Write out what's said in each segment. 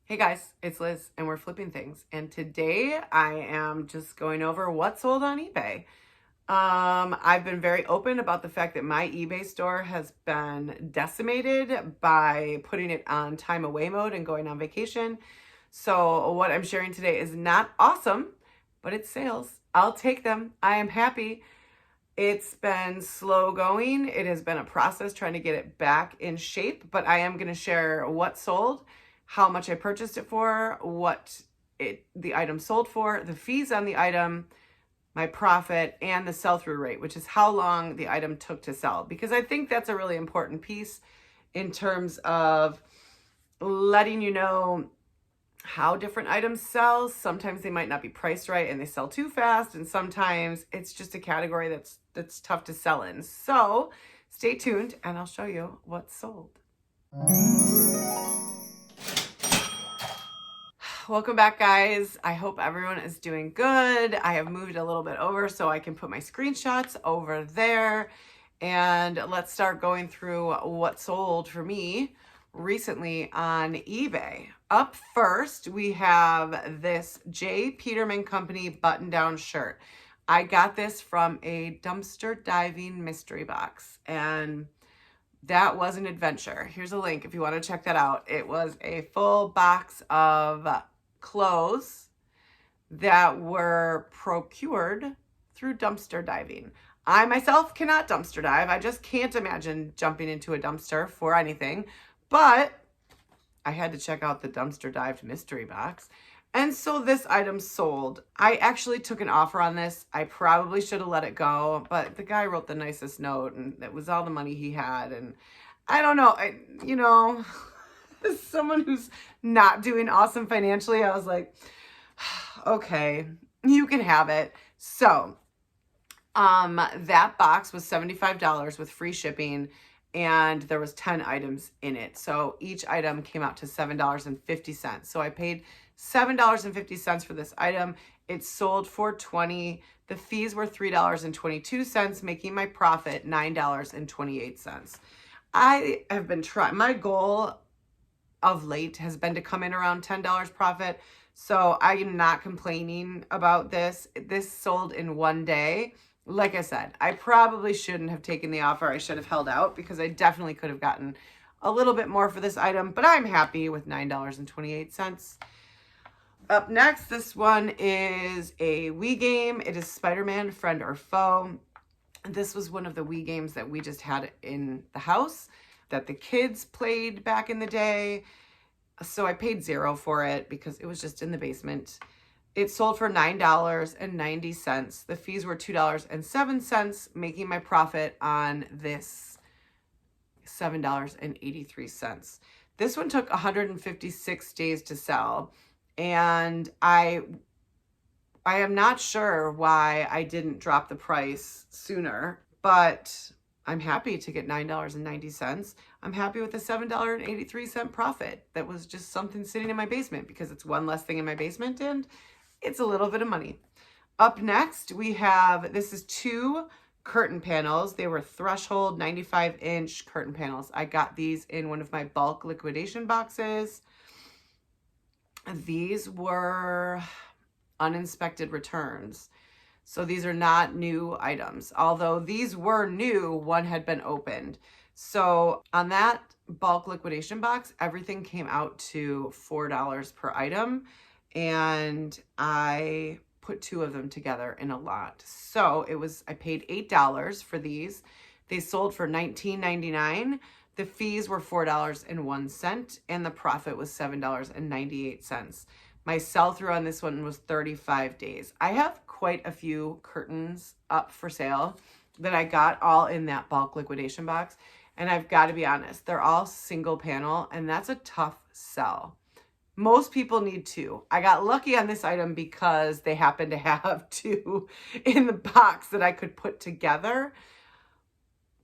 Hey guys, it's Liz and we're flipping things. And today I am just going over what sold on eBay. I've been very open about the fact that my eBay store has been decimated by putting it on time away mode and going on vacation. So what I'm sharing today is not awesome, but it's sales. I'll take them. I am happy. It's been slow going. It has been a process trying to get it back in shape, but I am going to share what sold, how much I purchased it for, what the item sold for, the fees on the item, my profit, and the sell-through rate, which is how long the item took to sell. Because I think that's a really important piece in terms of letting you know how different items sell. Sometimes they might not be priced right and they sell too fast, and sometimes it's just a category that's tough to sell in. So stay tuned and I'll show you what sold. Welcome back, guys. I hope everyone is doing good. I have moved a little bit over so I can put my screenshots over there. And let's start going through what sold for me recently on eBay. Up first, we have this J. Peterman Company button-down shirt. I got this from a dumpster diving mystery box, and that was an adventure. Here's a link if you want to check that out. It was a full box of clothes that were procured through dumpster diving. I myself cannot dumpster dive. I just can't imagine jumping into a dumpster for anything, but I had to check out the dumpster dived mystery box. And so this item sold. I actually took an offer on this. I probably should have let it go, but the guy wrote the nicest note and it was all the money he had. And I don't know, as someone who's not doing awesome financially, I was like, okay, you can have it. So that box was $75 with free shipping, and there was 10 items in it. So each item came out to $7.50. So I paid $7.50 for this item. It sold for $20. The fees were $3.22, making my profit $9.28. I have been trying. My goal of late has been to come in around $10 profit. So I am not complaining about this. This sold in one day. Like I said, I probably shouldn't have taken the offer. I should have held out because I definitely could have gotten a little bit more for this item, but I'm happy with $9.28. Up next, this one is a Wii game. It is Spider-Man, Friend or Foe. This was one of the Wii games that we just had in the house that the kids played back in the day. So I paid $0 for it because it was just in the basement. It sold for $9.90. The fees were $2.07, making my profit on this $7.83. This one took 156 days to sell, and I am not sure why I didn't drop the price sooner, but I'm happy to get $9.90. I'm happy with the $7.83 profit. That was just something sitting in my basement because it's one less thing in my basement and it's a little bit of money. Up next, we have, this is 2 curtain panels. They were threshold 95-inch curtain panels. I got these in one of my bulk liquidation boxes. These were uninspected returns. So these are not new items. Although these were new, one had been opened. So on that bulk liquidation box, everything came out to $4 per item. And I put 2 of them together in a lot. So I paid $8 for these. They sold for $19.99. The fees were $4.01 and the profit was $7.98. My sell-through on this one was 35 days. I have quite a few curtains up for sale that I got all in that bulk liquidation box. And I've got to be honest, they're all single panel and that's a tough sell. Most people need 2. I got lucky on this item because they happen to have 2 in the box that I could put together.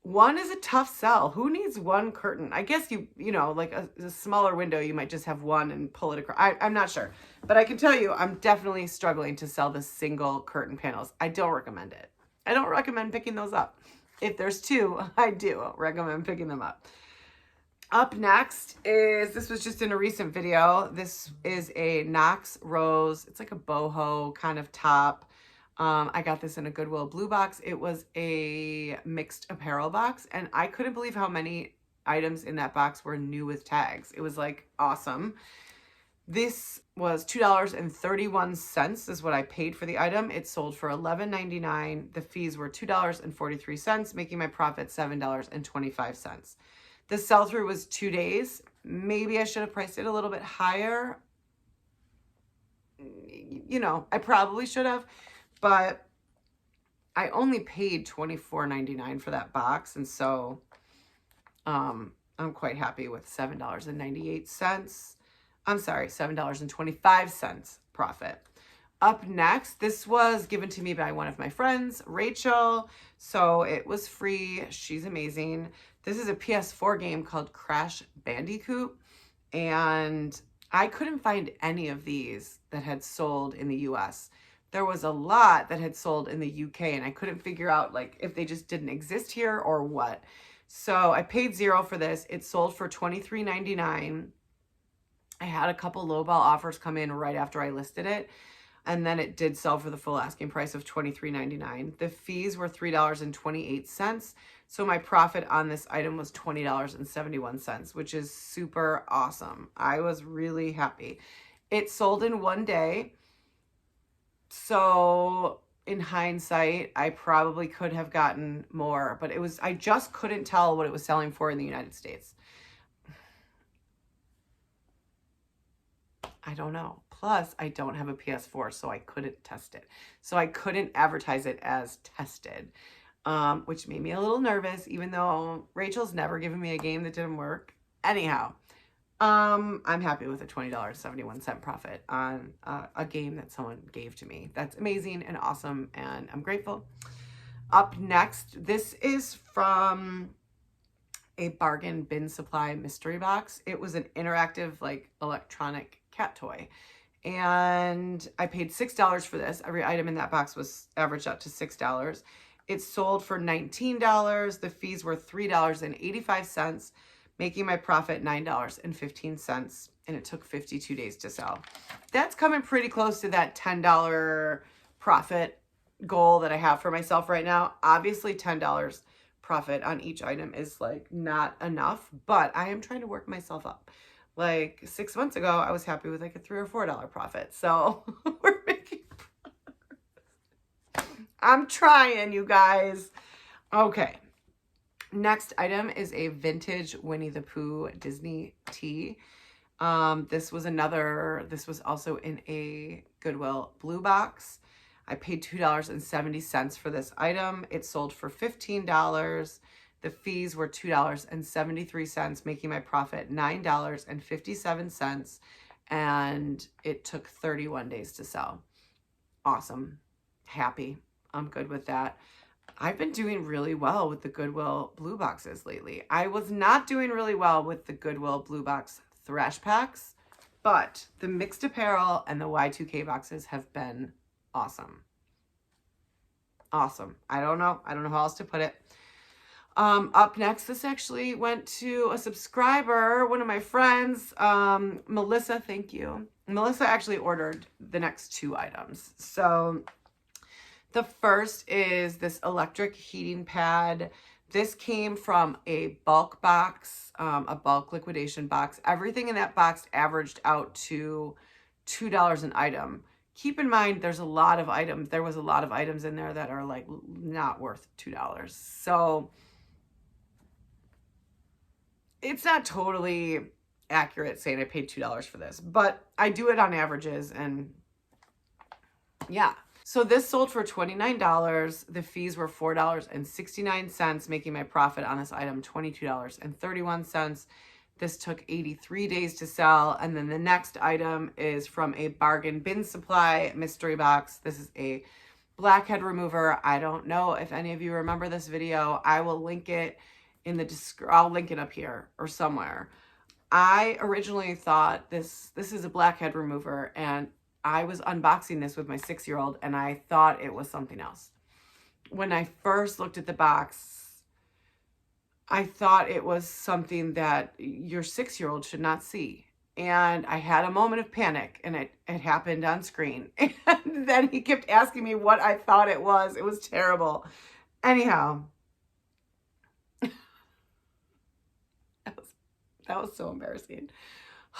One is a tough sell. Who needs 1 curtain? I guess you know, like a smaller window, you might just have 1 and pull it across. I'm not sure. But I can tell you, I'm definitely struggling to sell the single curtain panels. I don't recommend it. I don't recommend picking those up. If there's 2, I do recommend picking them up. Up next is, this was just in a recent video. This is a Knox Rose. It's like a boho kind of top. I got this in a Goodwill blue box. It was a mixed apparel box, and I couldn't believe how many items in that box were new with tags. It was like awesome. This was $2.31 is what I paid for the item. It sold for $11.99. The fees were $2.43, making my profit $7.25. The sell-through was 2 days. Maybe I should have priced it a little bit higher. You know, I probably should have, but I only paid $24.99 for that box, and so I'm quite happy with $7.98. I'm sorry, $7.25 profit. Up next, this was given to me by one of my friends, Rachel. So it was free. She's amazing. This is a PS4 game called Crash Bandicoot. And I couldn't find any of these that had sold in the US. There was a lot that had sold in the UK, and I couldn't figure out like if they just didn't exist here or what. So I paid $0 for this. It sold for $23.99. I had a couple lowball offers come in right after I listed it, and then it did sell for the full asking price of $23.99. The fees were $3.28, so my profit on this item was $20.71, which is super awesome. I was really happy. It sold in 1 day, so in hindsight, I probably could have gotten more, but I just couldn't tell what it was selling for in the United States. I don't know. Plus, I don't have a PS4, so I couldn't test it. So I couldn't advertise it as tested, which made me a little nervous, even though Rachel's never given me a game that didn't work. Anyhow, I'm happy with a $20.71 profit on a game that someone gave to me. That's amazing and awesome, and I'm grateful. Up next, this is from a bargain bin supply mystery box. It was an interactive, like, electronic cat toy, and I paid $6 for this. Every item in that box was averaged out to $6. It sold for $19. The fees were $3.85, making my profit $9.15, and it took 52 days to sell. That's coming pretty close to that $10 profit goal that I have for myself right now. Obviously, $10 profit on each item is like not enough, but I am trying to work myself up. Like 6 months ago, I was happy with like a $3 or $4 profit. So we're making progress. I'm trying, you guys. Okay. Next item is a vintage Winnie the Pooh Disney tee. This was also in a Goodwill blue box. I paid $2.70 for this item. It sold for $15. The fees were $2.73, making my profit $9.57, and it took 31 days to sell. Awesome. Happy. I'm good with that. I've been doing really well with the Goodwill blue boxes lately. I was not doing really well with the Goodwill blue box thrash packs, but the mixed apparel and the Y2K boxes have been awesome. Awesome. I don't know how else to put it. Up next, this actually went to a subscriber, one of my friends, Melissa. Thank you. Melissa actually ordered the next 2 items. So the first is this electric heating pad. This came from a bulk box, a bulk liquidation box. Everything in that box averaged out to $2 an item. Keep in mind, there was a lot of items in there that are like not worth $2. So it's not totally accurate saying I paid $2 for this, but I do it on averages, and yeah. So this sold for $29. The fees were $4.69, making my profit on this item $22.31. This took 83 days to sell. And then the next item is from a bargain bin supply mystery box. This is a blackhead remover. I don't know if any of you remember this video. I will link it in the I'll link it up here or somewhere. I originally thought this is a blackhead remover, and I was unboxing this with my 6-year-old, and I thought it was something else. When I first looked at the box, I thought it was something that your 6-year-old should not see. And I had a moment of panic, and it happened on screen. And then he kept asking me what I thought it was. It was terrible. Anyhow, that was so embarrassing.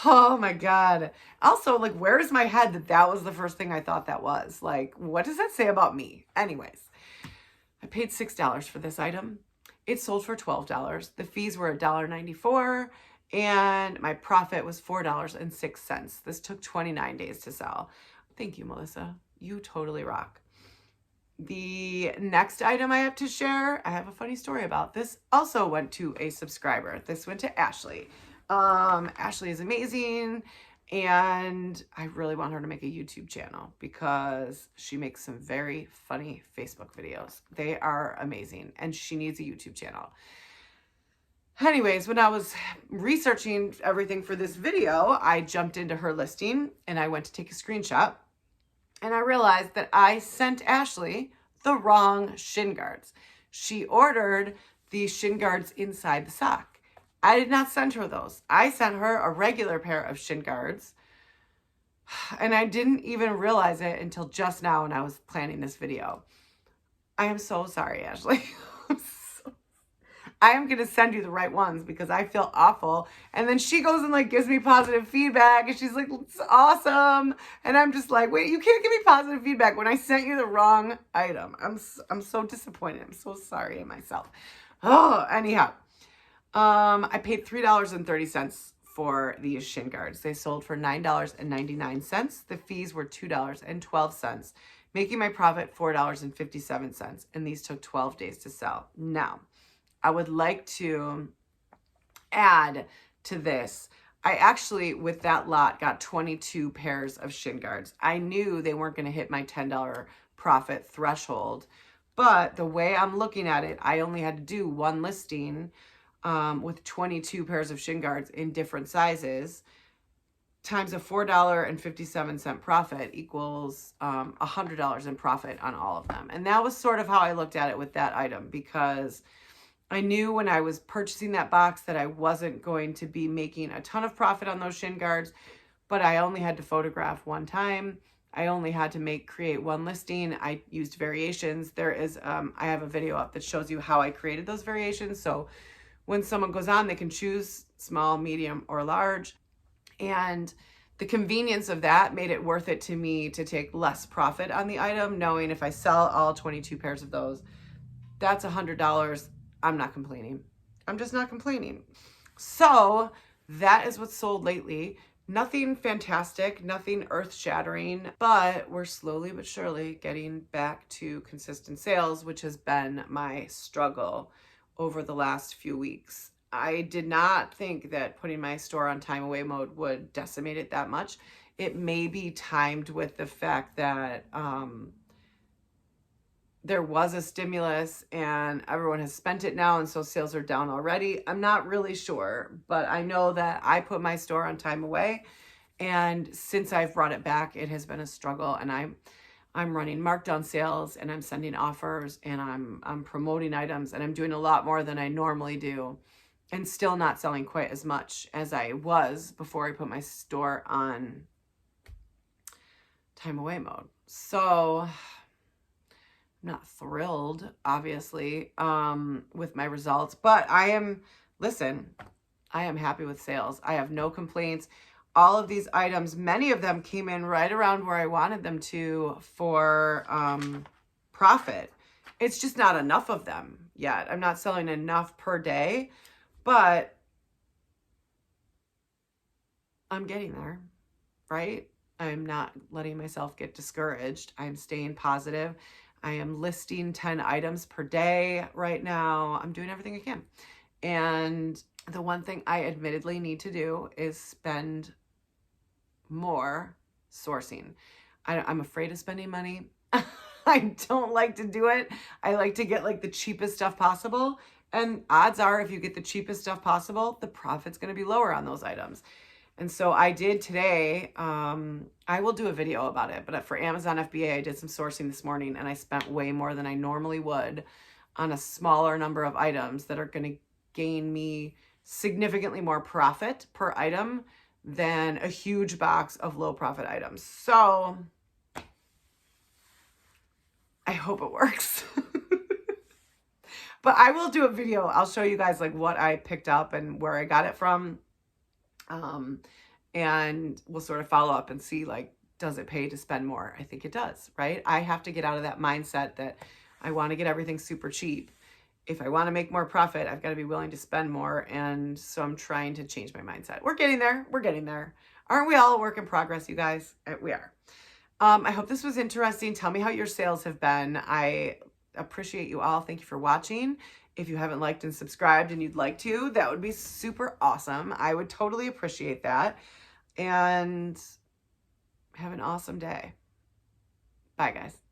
Oh my God. Also, like, where is my head that that was the first thing I thought that was? Like, what does that say about me? Anyways, I paid $6 for this item. It sold for $12. The fees were $1.94, and my profit was $4.06. This took 29 days to sell. Thank you, Melissa. You totally rock. The next item I have to share, I have a funny story about. This also went to a subscriber. This went to Ashley. Ashley is amazing, and I really want her to make a YouTube channel because she makes some very funny Facebook videos. They are amazing, and she needs a YouTube channel. Anyways, when I was researching everything for this video, I jumped into her listing and I went to take a screenshot, and I realized that I sent Ashley the wrong shin guards. She ordered the shin guards inside the sock. I did not send her those. I sent her a regular pair of shin guards, and I didn't even realize it until just now when I was planning this video. I am so sorry, Ashley. I am going to send you the right ones because I feel awful. And then she goes and like gives me positive feedback, and she's like, it's awesome. And I'm just like, wait, you can't give me positive feedback when I sent you the wrong item. I'm so disappointed. I'm so sorry in myself. Oh, anyhow. I paid $3.30 for these shin guards. They sold for $9.99. The fees were $2.12, making my profit $4.57. And these took 12 days to sell. Now, I would like to add to this. I actually, with that lot, got 22 pairs of shin guards. I knew they weren't going to hit my $10 profit threshold, but the way I'm looking at it, I only had to do one listing with 22 pairs of shin guards in different sizes, times a $4.57 profit equals $100 in profit on all of them. And that was sort of how I looked at it with that item, because I knew when I was purchasing that box that I wasn't going to be making a ton of profit on those shin guards, but I only had to photograph one time. I only had to create one listing. I used variations. There is, I have a video up that shows you how I created those variations. So when someone goes on, they can choose small, medium, or large. And the convenience of that made it worth it to me to take less profit on the item, knowing if I sell all 22 pairs of those, that's $100. I'm not complaining. I'm just not complaining. So that is what's sold lately. Nothing fantastic, nothing earth-shattering, but we're slowly but surely getting back to consistent sales, which has been my struggle over the last few weeks. I did not think that putting my store on time away mode would decimate it that much. It may be timed with the fact that there was a stimulus and everyone has spent it now, and so sales are down already. I'm not really sure, but I know that I put my store on time away, and since I've brought it back, it has been a struggle, and I'm running markdown sales, and I'm sending offers, and I'm promoting items, and I'm doing a lot more than I normally do, and still not selling quite as much as I was before I put my store on time away mode. So I'm not thrilled, obviously, with my results, but I am happy with sales. I have no complaints. All of these items, many of them came in right around where I wanted them to for profit. It's just not enough of them yet. I'm not selling enough per day, but I'm getting there, right? I'm not letting myself get discouraged. I'm staying positive. I am listing 10 items per day right now. I'm doing everything I can. And the one thing I admittedly need to do is spend more sourcing. I'm afraid of spending money. I don't like to do it. I like to get like the cheapest stuff possible. And odds are if you get the cheapest stuff possible, the profit's going to be lower on those items. And so I did today, I will do a video about it, but for Amazon FBA, I did some sourcing this morning, and I spent way more than I normally would on a smaller number of items that are going to gain me significantly more profit per item than a huge box of low profit items. So I hope it works. But I will do a video. I'll show you guys like what I picked up and where I got it from. And we'll sort of follow up and see, like, does it pay to spend more? I think it does, right? I have to get out of that mindset that I want to get everything super cheap. If I want to make more profit, I've got to be willing to spend more. And so I'm trying to change my mindset. We're getting there. We're getting there. Aren't we all a work in progress, you guys? We are. I hope this was interesting. Tell me how your sales have been. I appreciate you all. Thank you for watching. If you haven't liked and subscribed and you'd like to, that would be super awesome. I would totally appreciate that. And have an awesome day. Bye, guys.